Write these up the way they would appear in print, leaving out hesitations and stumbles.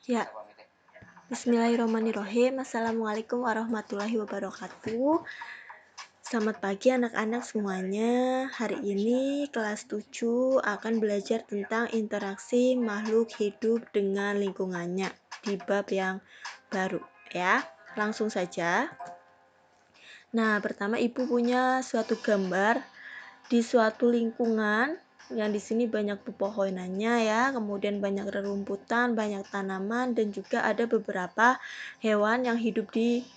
Ya, bismillahirrahmanirrahim. Assalamualaikum warahmatullahi wabarakatuh. Selamat pagi anak-anak semuanya. Hari ini kelas 7 akan belajar tentang interaksi makhluk hidup dengan lingkungannya di bab yang baru ya. Langsung saja. Nah, pertama Ibu punya suatu gambar di suatu lingkungan yang di sini banyak pepohonannya ya, kemudian banyak rerumputan, banyak tanaman, dan juga ada beberapa hewan yang hidup di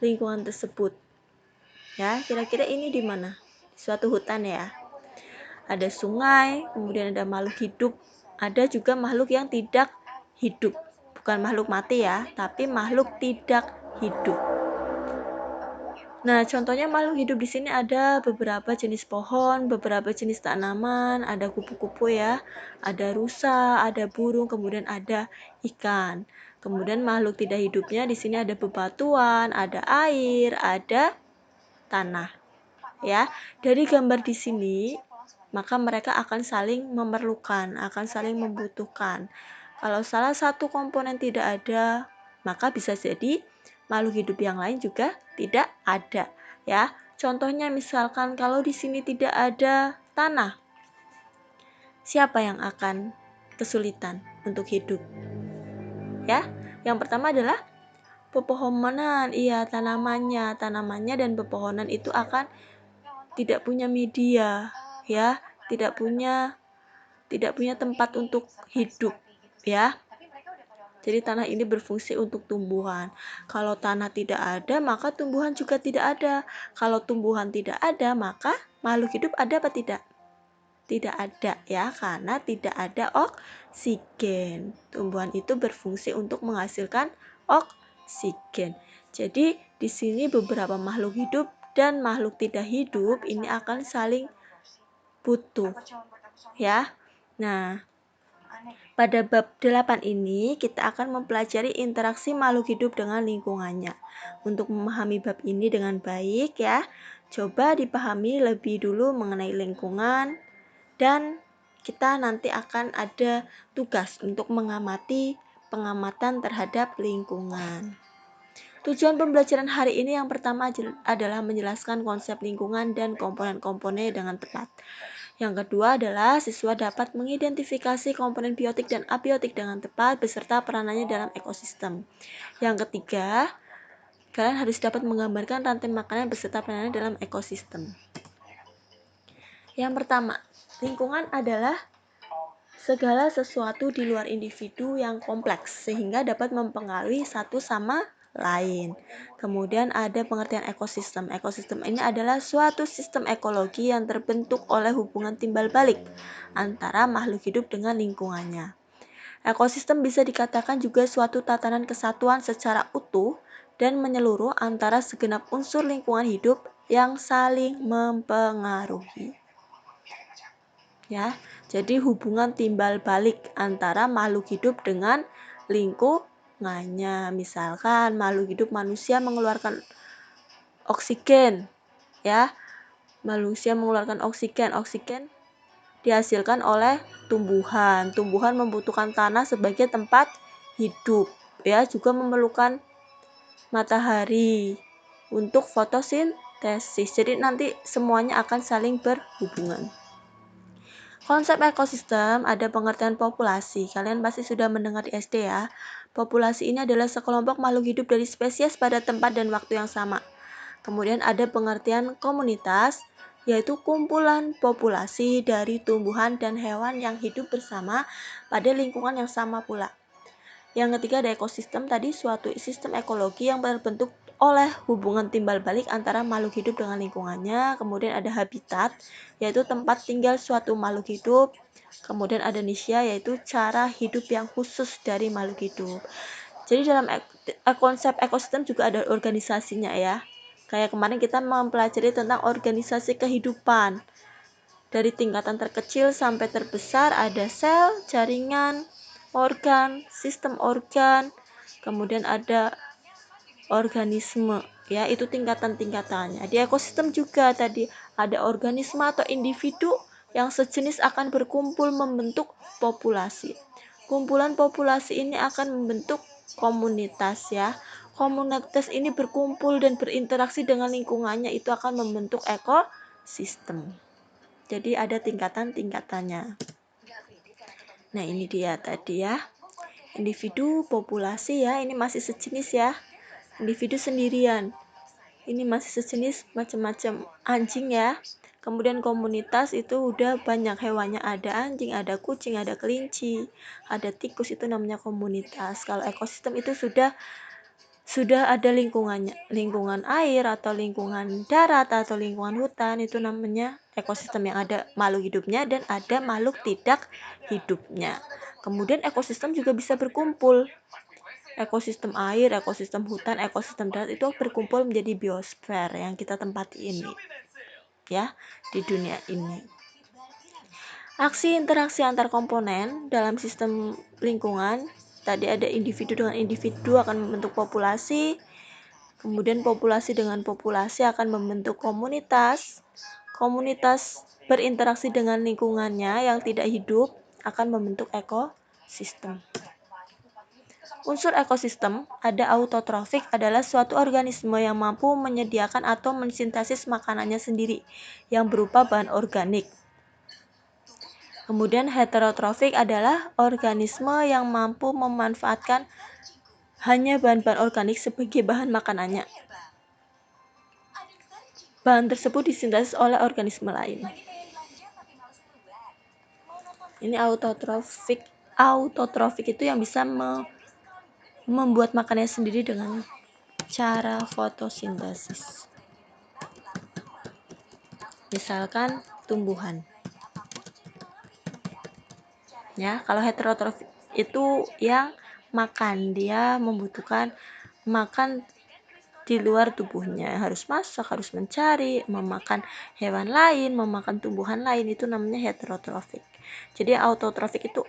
lingkungan tersebut. Ya, kira-kira ini di mana? Di suatu hutan ya. Ada sungai, kemudian ada makhluk hidup, ada juga makhluk yang tidak hidup. Bukan makhluk mati ya, tapi makhluk tidak hidup. Nah, contohnya makhluk hidup di sini ada beberapa jenis pohon, beberapa jenis tanaman, ada kupu-kupu ya, ada rusa, ada burung, kemudian ada ikan. Kemudian makhluk tidak hidupnya di sini ada bebatuan, ada air, ada tanah. Ya, dari gambar di sini, maka mereka akan saling memerlukan, akan saling membutuhkan. Kalau salah satu komponen tidak ada, maka bisa jadi makhluk hidup yang lain juga tidak ada, ya. Contohnya misalkan kalau di sini tidak ada tanah, siapa yang akan kesulitan untuk hidup? Ya, yang pertama adalah pepohonan. Iya, tanamannya dan pepohonan itu akan tidak punya media, ya, tidak punya tempat untuk hidup, ya. Jadi tanah ini berfungsi untuk tumbuhan. Kalau tanah tidak ada, maka tumbuhan juga tidak ada. Kalau tumbuhan tidak ada, maka makhluk hidup ada apa tidak? Tidak ada ya, karena tidak ada oksigen. Tumbuhan itu berfungsi untuk menghasilkan oksigen. Jadi di sini beberapa makhluk hidup dan makhluk tidak hidup ini akan saling butuh ya. Nah, pada bab 8 ini kita akan mempelajari interaksi makhluk hidup dengan lingkungannya. Untuk memahami bab ini dengan baik ya, coba dipahami lebih dulu mengenai lingkungan dan kita nanti akan ada tugas untuk mengamati pengamatan terhadap lingkungan. Tujuan pembelajaran hari ini yang pertama adalah menjelaskan konsep lingkungan dan komponen-komponen dengan tepat. Yang kedua adalah siswa dapat mengidentifikasi komponen biotik dan abiotik dengan tepat beserta peranannya dalam ekosistem. Yang ketiga, kalian harus dapat menggambarkan rantai makanan beserta peranannya dalam ekosistem. Yang pertama, lingkungan adalah segala sesuatu di luar individu yang kompleks sehingga dapat mempengaruhi satu sama lain. Kemudian ada pengertian ekosistem. Ekosistem ini adalah suatu sistem ekologi yang terbentuk oleh hubungan timbal balik antara makhluk hidup dengan lingkungannya. Ekosistem bisa dikatakan juga suatu tatanan kesatuan secara utuh dan menyeluruh antara segenap unsur lingkungan hidup yang saling mempengaruhi. Ya, jadi hubungan timbal balik antara makhluk hidup dengan lingkungannya. Misalkan makhluk hidup manusia mengeluarkan oksigen, ya. Manusia mengeluarkan oksigen. Oksigen dihasilkan oleh tumbuhan. Tumbuhan membutuhkan tanah sebagai tempat hidup, ya. Juga memerlukan matahari untuk fotosintesis. Jadi nanti semuanya akan saling berhubungan. Konsep ekosistem ada pengertian populasi. Kalian pasti sudah mendengar di SD ya. Populasi ini adalah sekelompok makhluk hidup dari spesies pada tempat dan waktu yang sama. Kemudian ada pengertian komunitas, yaitu kumpulan populasi dari tumbuhan dan hewan yang hidup bersama pada lingkungan yang sama pula. Yang ketiga ada ekosistem, tadi suatu sistem ekologi yang terbentuk oleh hubungan timbal balik antara makhluk hidup dengan lingkungannya. Kemudian ada habitat, yaitu tempat tinggal suatu makhluk hidup. Kemudian ada nisya, yaitu cara hidup yang khusus dari makhluk hidup. Jadi dalam konsep ekosistem juga ada organisasinya ya. Kayak kemarin kita mempelajari tentang organisasi kehidupan. Dari tingkatan terkecil sampai terbesar ada sel, jaringan, organ, sistem organ, kemudian ada organisme, ya, itu tingkatan-tingkatannya. Di ekosistem juga tadi ada organisme atau individu yang sejenis akan berkumpul membentuk populasi. Kumpulan populasi ini akan membentuk komunitas ya. Komunitas ini berkumpul dan berinteraksi dengan lingkungannya, itu akan membentuk ekosistem. Jadi ada tingkatan-tingkatannya. Nah, ini dia tadi ya. Individu, populasi ya, ini masih sejenis ya. Individu sendirian. Ini masih sejenis macam-macam anjing ya. Kemudian komunitas itu udah banyak hewannya, ada anjing, ada kucing, ada kelinci, ada tikus, itu namanya komunitas. Kalau ekosistem itu sudah ada lingkungannya, lingkungan air atau lingkungan darat atau lingkungan hutan, itu namanya ekosistem yang ada makhluk hidupnya dan ada makhluk tidak hidupnya. Kemudian ekosistem juga bisa berkumpul. Ekosistem air, ekosistem hutan, ekosistem darat itu berkumpul menjadi biosfer yang kita tempati ini. Ya, di dunia ini. Aksi interaksi antar komponen dalam sistem lingkungan, tadi ada individu dengan individu akan membentuk populasi, kemudian populasi dengan populasi akan membentuk komunitas, komunitas berinteraksi dengan lingkungannya yang tidak hidup akan membentuk ekosistem. Unsur ekosistem ada autotrofik, adalah suatu organisme yang mampu menyediakan atau mensintesis makanannya sendiri yang berupa bahan organik. Kemudian heterotrofik adalah organisme yang mampu memanfaatkan hanya bahan-bahan organik sebagai bahan makanannya. Bahan tersebut disintesis oleh organisme lain. Ini autotrofik. Autotrofik itu yang bisa membuat makanannya sendiri dengan cara fotosintesis. Misalkan tumbuhan. Ya, kalau heterotrofik itu yang makan, dia membutuhkan makan di luar tubuhnya, harus masak, harus mencari, memakan hewan lain, memakan tumbuhan lain, itu namanya heterotrofik. Jadi autotrofik itu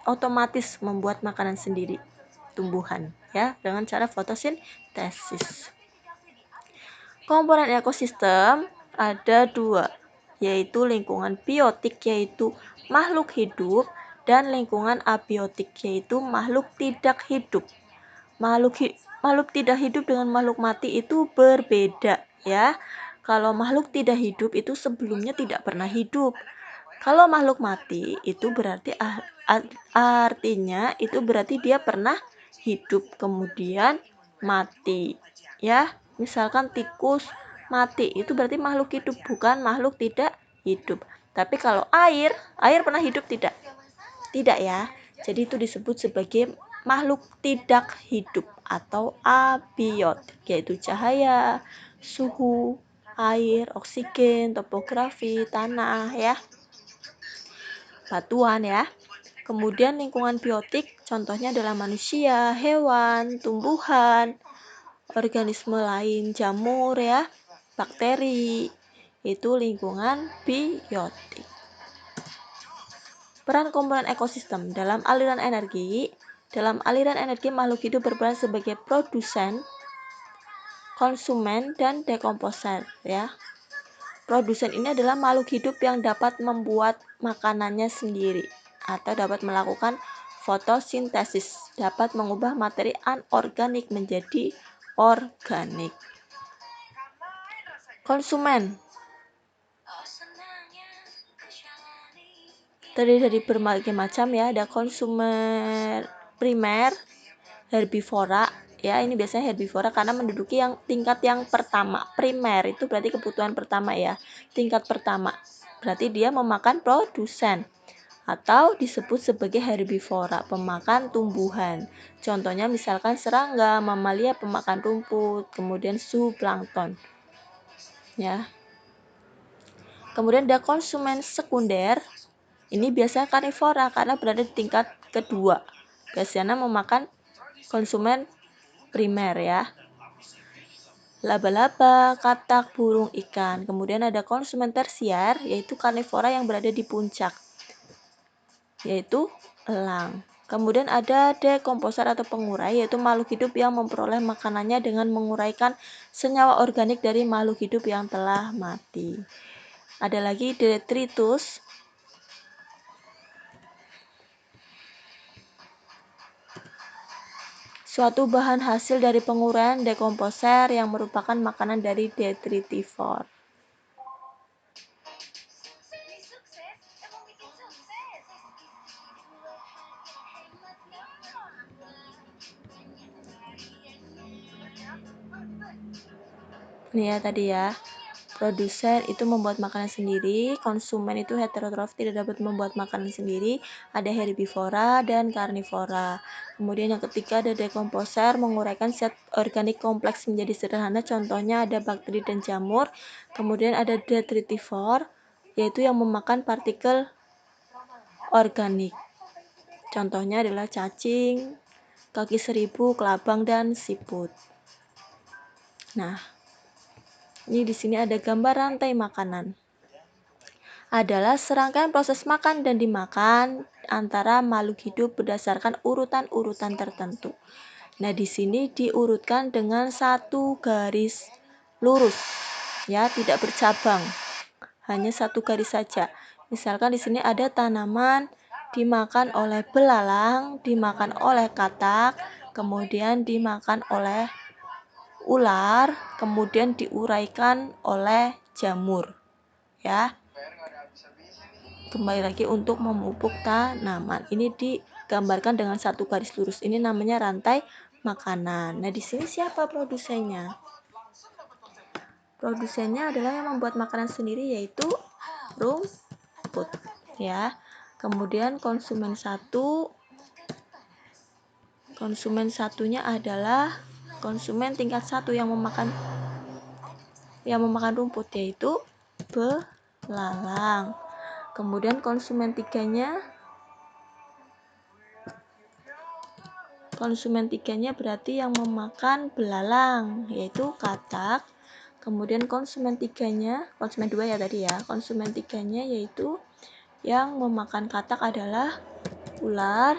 otomatis membuat makanan sendiri, tumbuhan ya, dengan cara fotosintesis. Komponen ekosistem ada dua, yaitu lingkungan biotik, yaitu makhluk hidup, dan lingkungan abiotik, yaitu makhluk tidak hidup. Makhluk tidak hidup dengan makhluk mati itu berbeda ya. Kalau makhluk tidak hidup itu sebelumnya tidak pernah hidup. Kalau makhluk mati itu berarti artinya itu berarti dia pernah hidup kemudian mati ya. Misalkan tikus mati, itu berarti makhluk hidup, bukan makhluk tidak hidup. Tapi kalau air pernah hidup tidak? Tidak ya. Jadi itu disebut sebagai makhluk tidak hidup atau abiotik, yaitu cahaya, suhu, air, oksigen, topografi, tanah ya, batuan ya. Kemudian lingkungan biotik contohnya adalah manusia, hewan, tumbuhan, organisme lain, jamur ya, bakteri, itu lingkungan biotik. Peran komponen ekosistem dalam aliran energi. Dalam aliran energi, makhluk hidup berperan sebagai produsen, konsumen, dan dekomposer ya. Produsen ini adalah makhluk hidup yang dapat membuat makanannya sendiri atau dapat melakukan fotosintesis, dapat mengubah materi anorganik menjadi organik. Konsumen terdiri dari berbagai macam ya, ada konsumen primer, herbivora ya, ini biasanya herbivora karena menduduki yang tingkat yang pertama. Primer itu berarti kebutuhan pertama ya, tingkat pertama, berarti dia memakan produsen, atau disebut sebagai herbivora, pemakan tumbuhan. Contohnya misalkan serangga, mamalia pemakan rumput, kemudian zooplankton ya. Kemudian ada konsumen sekunder, ini biasanya karnivora karena berada di tingkat kedua, biasanya memakan konsumen primer ya, laba-laba, katak, burung, ikan. Kemudian ada konsumen tersier, yaitu karnivora yang berada di puncak, yaitu elang. Kemudian ada dekomposer atau pengurai, yaitu makhluk hidup yang memperoleh makanannya dengan menguraikan senyawa organik dari makhluk hidup yang telah mati. Ada lagi detritus. suatu bahan hasil dari penguraian dekomposer yang merupakan makanan dari detritivor. Ini ya tadi ya, produsen itu membuat makanan sendiri, konsumen itu heterotrof tidak dapat membuat makanan sendiri, ada herbivora dan karnivora. Kemudian yang ketiga ada dekomposer, menguraikan zat organik kompleks menjadi sederhana, contohnya ada bakteri dan jamur. Kemudian ada detritivor, yaitu yang memakan partikel organik. Contohnya adalah cacing, kaki seribu, kelabang, dan siput. Nah, ini di sini ada gambar rantai makanan. Adalah serangkaian proses makan dan dimakan antara makhluk hidup berdasarkan urutan-urutan tertentu. Nah, di sini diurutkan dengan satu garis lurus, ya, tidak bercabang, hanya satu garis saja. Misalkan di sini ada tanaman dimakan oleh belalang, dimakan oleh katak, kemudian dimakan oleh ular, kemudian diuraikan oleh jamur, ya. Kembali lagi untuk memupuk tanaman. Ini digambarkan dengan satu garis lurus. Ini namanya rantai makanan. Nah, di sini siapa produsennya? Produsennya adalah yang membuat makanan sendiri, yaitu rumput, ya. Kemudian konsumen satunya adalah konsumen tingkat 1 yang memakan rumput, yaitu belalang. Kemudian konsumen tiganya berarti yang memakan belalang, yaitu katak. Kemudian konsumen 2 ya tadi ya. Konsumen 3-nya yaitu yang memakan katak adalah ular,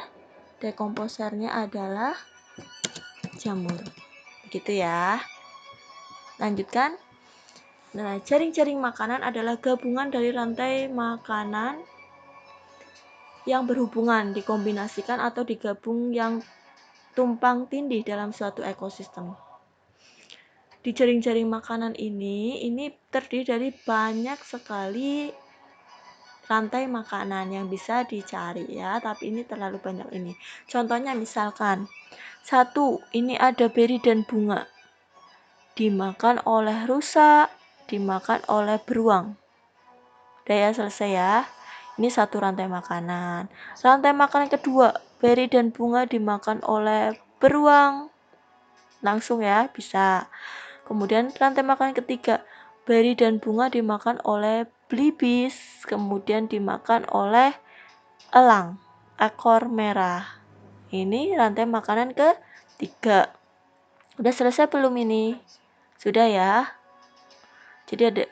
dekomposernya adalah jamur. Begitu ya. Lanjutkan. Nah, jaring-jaring makanan adalah gabungan dari rantai makanan yang berhubungan, dikombinasikan atau digabung yang tumpang tindih dalam suatu ekosistem. Di jaring-jaring makanan ini terdiri dari banyak sekali rantai makanan yang bisa dicari ya, tapi ini terlalu banyak ini. Contohnya misalkan 1, ini ada beri dan bunga. Dimakan oleh rusa, dimakan oleh beruang. Udah ya, selesai ya. Ini satu rantai makanan. Rantai makanan kedua, beri dan bunga dimakan oleh beruang. Langsung ya, bisa. Kemudian rantai makanan ketiga, beri dan bunga dimakan oleh belibis, kemudian dimakan oleh elang, ekor merah. Ini rantai makanan ketiga. Udah selesai belum ini? Sudah ya. Jadi ada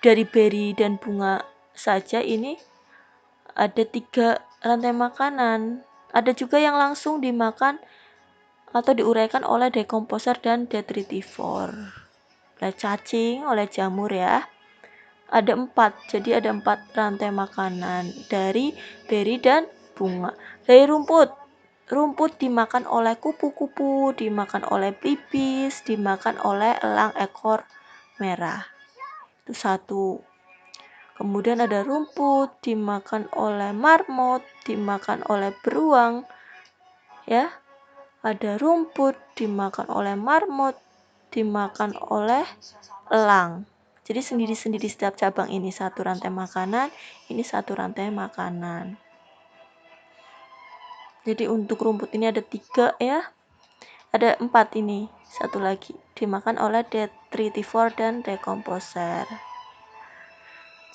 dari beri dan bunga saja ini ada 3 rantai makanan. Ada juga yang langsung dimakan atau diuraikan oleh dekomposer dan detritivor. Oleh cacing, oleh jamur ya. Ada 4, jadi ada 4 rantai makanan dari beri dan bunga. Dari rumput dimakan oleh kupu-kupu, dimakan oleh belibis, dimakan oleh elang ekor merah. Itu 1. Kemudian ada rumput dimakan oleh marmot, dimakan oleh beruang. Ya. Ada rumput dimakan oleh marmot, dimakan oleh elang. Jadi sendiri-sendiri setiap cabang ini satu rantai makanan, ini satu rantai makanan. Jadi untuk rumput ini ada 3 ya. Ada 4 ini, satu lagi dimakan oleh detritivor dan dekomposer.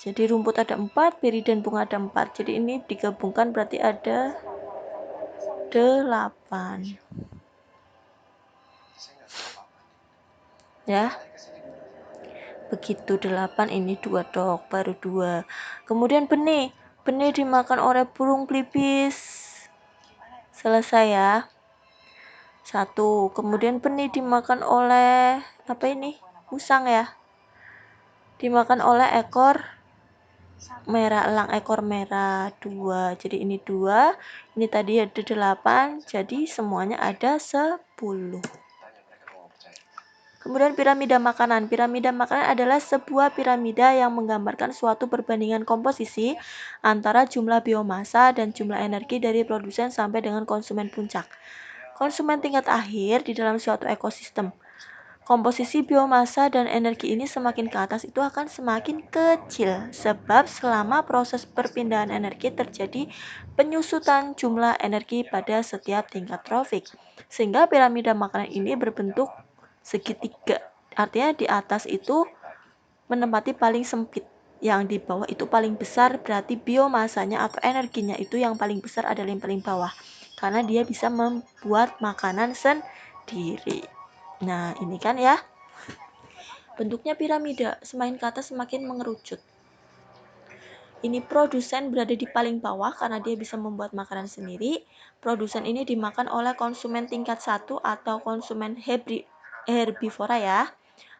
Jadi rumput ada 4, beri dan bunga ada 4. Jadi ini digabungkan berarti ada 8. Ya. Begitu 8, ini 2 dok, baru 2. Kemudian benih dimakan oleh burung belibis. Selesai ya. 1. Kemudian benih dimakan oleh musang ya. Dimakan oleh ekor merah elang ekor merah 2, jadi ini 2, ini tadi ada 8, jadi semuanya ada 10. Kemudian piramida makanan. Piramida makanan adalah sebuah piramida yang menggambarkan suatu perbandingan komposisi antara jumlah biomasa dan jumlah energi dari produsen sampai dengan konsumen puncak. Konsumen tingkat akhir di dalam suatu ekosistem. Komposisi biomasa dan energi ini semakin ke atas itu akan semakin kecil, sebab selama proses perpindahan energi terjadi penyusutan jumlah energi pada setiap tingkat trofik. Sehingga piramida makanan ini berbentuk segitiga. Artinya di atas itu menempati paling sempit, yang di bawah itu paling besar, berarti biomasanya atau energinya itu yang paling besar adalah yang paling bawah, karena dia bisa membuat makanan sendiri. Nah, ini kan ya, bentuknya piramida, semakin ke atas semakin mengerucut. Ini produsen berada di paling bawah karena dia bisa membuat makanan sendiri. Produsen ini dimakan oleh konsumen tingkat 1 atau konsumen herbivora ya.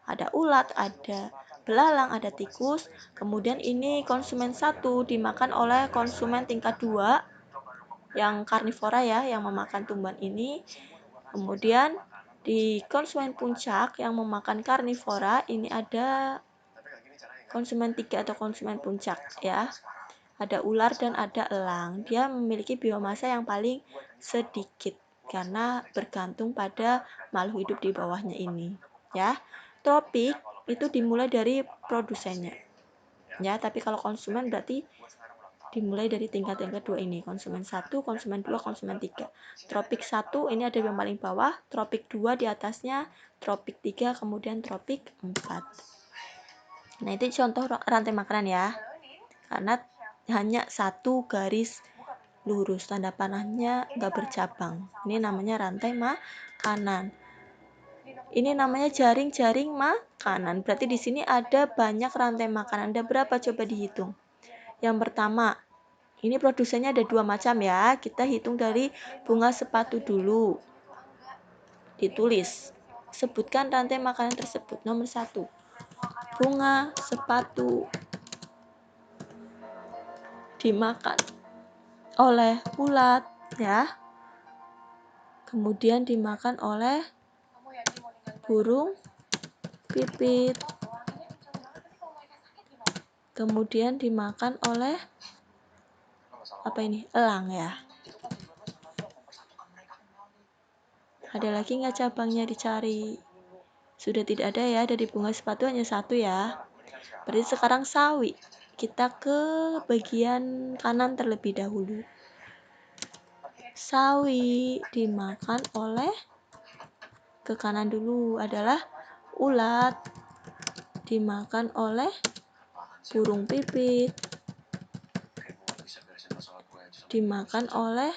Ada ulat, ada belalang, ada tikus. Kemudian ini konsumen 1 dimakan oleh konsumen tingkat 2 yang karnivora ya, yang memakan tumbuhan ini. Kemudian di konsumen puncak yang memakan karnivora ini ada konsumen 3 atau konsumen puncak ya. Ada ular dan ada elang. Dia memiliki biomasa yang paling sedikit karena bergantung pada makhluk hidup di bawahnya ini ya. Tropik itu dimulai dari produsennya ya, tapi kalau konsumen berarti dimulai dari tingkat yang kedua ini, konsumen 1, konsumen 2, konsumen 3. Tropik 1 ini ada yang paling bawah, tropik 2 di atasnya, tropik 3, kemudian tropik 4. Nah, itu contoh rantai makanan ya. Karena hanya satu garis lurus, tanda panahnya nggak bercabang. Ini namanya rantai makanan. Ini namanya jaring-jaring makanan. Berarti di sini ada banyak rantai makanan. Ada berapa? Coba dihitung. Yang pertama, ini produsennya ada 2 macam ya. Kita hitung dari bunga sepatu dulu. Ditulis. Sebutkan rantai makanan tersebut. Nomor 1. Bunga sepatu dimakan oleh ulat ya. Kemudian dimakan oleh burung pipit. Kemudian dimakan oleh apa ini? Elang ya. Ada lagi nggak cabangnya dicari? Sudah tidak ada ya, dari bunga sepatu hanya 1 ya. Berarti sekarang sawi. Kita ke bagian kanan terlebih dahulu. Sawi dimakan oleh, ke kanan dulu adalah ulat, dimakan oleh burung pipit, dimakan oleh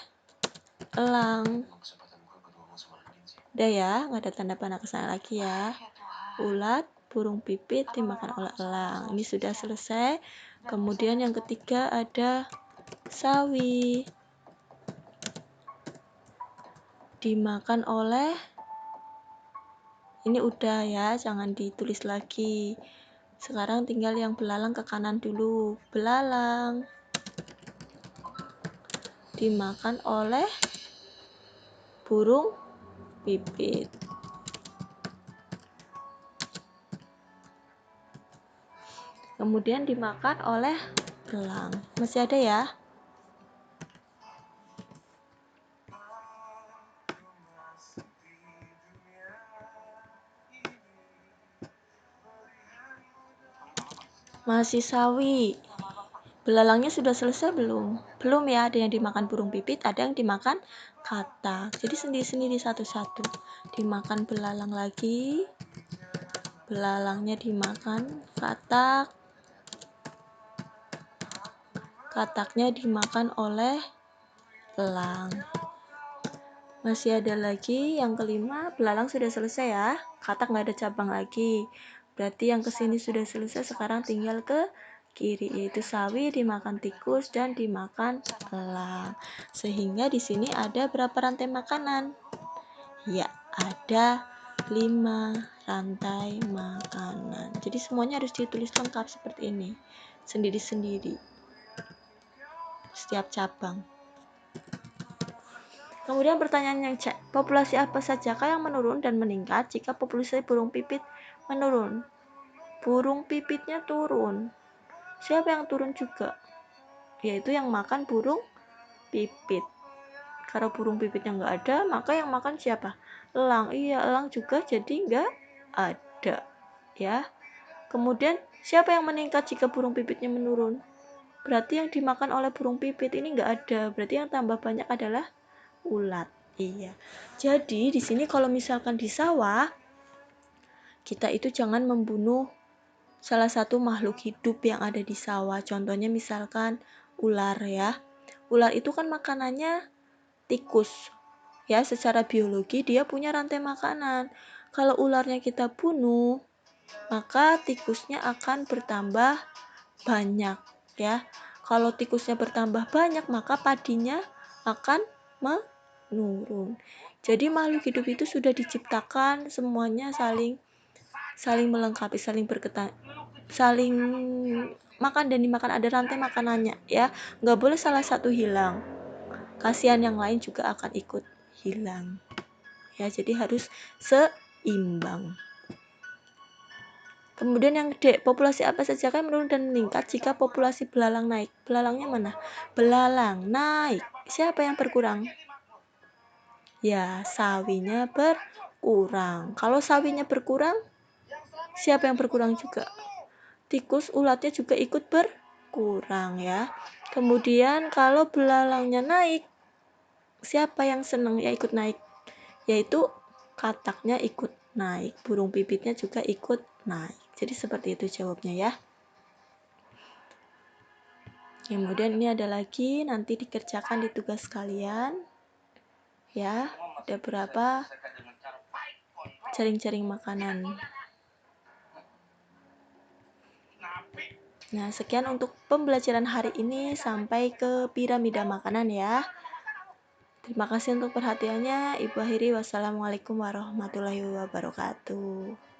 elang. Udah ya, nggak ada tanda panah kesana lagi ya. Ulat, burung pipit dimakan oleh elang. Ini sudah selesai. Kemudian yang ketiga ada sawi, dimakan oleh, ini udah ya, jangan ditulis lagi. Sekarang tinggal yang belalang ke kanan dulu. Belalang dimakan oleh burung pipit. Kemudian dimakan oleh elang. Masih ada ya? Masih sawi. Belalangnya sudah selesai belum? Belum ya, ada yang dimakan burung pipit, ada yang dimakan katak. Jadi sendiri-sendiri satu-satu. Dimakan belalang lagi. Belalangnya dimakan katak. Kataknya dimakan oleh elang. Masih ada lagi yang kelima, belalang sudah selesai ya. Katak nggak ada cabang lagi. Berarti yang kesini sudah selesai, sekarang tinggal ke kiri, yaitu sawi dimakan tikus dan dimakan elang. Sehingga di sini ada berapa rantai makanan? Ya, ada 5 rantai makanan. Jadi semuanya harus ditulis lengkap seperti ini. sendiri-sendiri setiap cabang. Kemudian pertanyaan yang C, populasi apa sajakah yang menurun dan meningkat jika populasi burung pipit menurun? Burung pipitnya turun. Siapa yang turun juga? Yaitu yang makan burung pipit. Kalau burung pipitnya nggak ada, maka yang makan siapa? Elang. Iya, elang juga jadi nggak ada. Ya. Kemudian siapa yang meningkat jika burung pipitnya menurun? Berarti yang dimakan oleh burung pipit ini nggak ada. Berarti yang tambah banyak adalah ulat. Iya. Jadi di sini kalau misalkan di sawah, kita itu jangan membunuh salah satu makhluk hidup yang ada di sawah. Contohnya misalkan ular ya. Ular itu kan makanannya tikus. Ya, secara biologi dia punya rantai makanan. Kalau ularnya kita bunuh, maka tikusnya akan bertambah banyak ya. Kalau tikusnya bertambah banyak, maka padinya akan menurun. Jadi makhluk hidup itu sudah diciptakan semuanya saling melengkapi, saling makan dan dimakan, ada rantai makanannya ya. Nggak boleh salah satu hilang, kasihan yang lain juga akan ikut hilang ya. Jadi harus seimbang. Kemudian yang D, populasi apa saja yang menurun dan meningkat jika populasi belalang naik? Belalangnya mana? Belalang naik. Siapa yang berkurang? Ya, sawinya berkurang. Kalau sawinya berkurang, siapa yang berkurang juga? Tikus, ulatnya juga ikut berkurang ya. Kemudian kalau belalangnya naik, siapa yang senang ya ikut naik? Yaitu kataknya ikut naik, burung pipitnya juga ikut naik. Jadi seperti itu jawabnya ya. Kemudian ini ada lagi, nanti dikerjakan di tugas kalian ya. Ada berapa jaring-jaring makanan. Nah, sekian untuk pembelajaran hari ini, sampai ke piramida makanan ya. Terima kasih untuk perhatiannya. Ibu akhiri, wassalamualaikum warahmatullahi wabarakatuh.